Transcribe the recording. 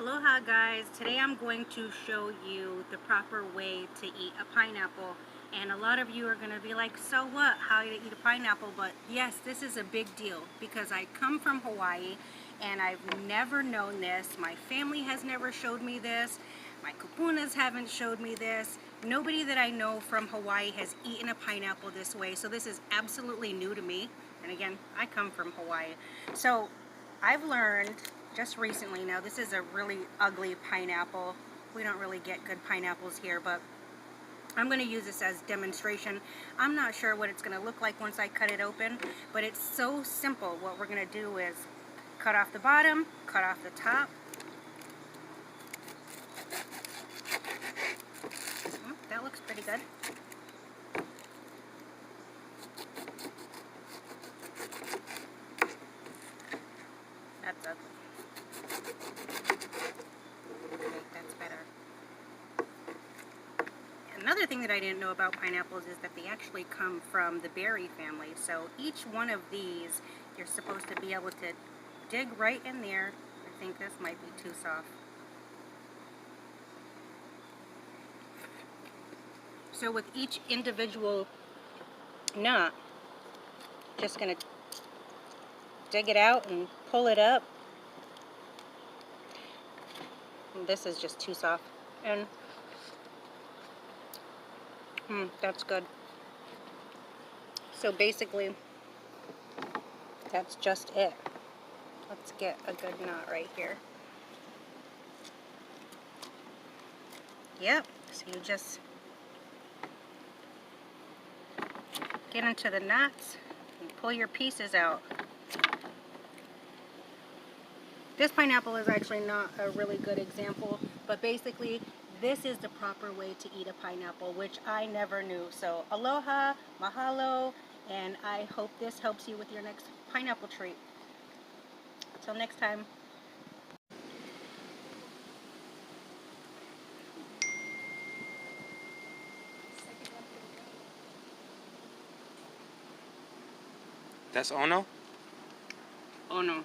Aloha guys, today I'm going to show you the proper way to eat a pineapple. And a lot of you are going to be like, so what, how to eat a pineapple? But yes, this is a big deal because I come from Hawaii and I've never known this. My family has never showed me this. My kupunas haven't showed me this. Nobody that I know from Hawaii has eaten a pineapple this way. So this is absolutely new to me. And again, I come from Hawaii. So I've learned just recently, now this is a really ugly pineapple. We don't really get good pineapples here, but I'm going to use this as demonstration. I'm not sure what it's going to look like once I cut it open, but it's so simple. What we're going to do is cut off the bottom, cut off the top. That looks pretty good. That's ugly. Okay, that's better. Another thing that I didn't know about pineapples is that they actually come from the berry family. So each one of these, you're supposed to be able to dig right in there. I think this might be too soft. So with each individual nut, just going to dig it out and pull it up. And this is just too soft. And that's good. So basically, that's just it. Let's get a good knot right here. Yep, so you just get into the knots and pull your pieces out. This pineapple is actually not a really good example, but basically this is the proper way to eat a pineapple, which I never knew. So aloha, mahalo, and I hope this helps you with your next pineapple treat. Until next time. That's Ono? Oh no.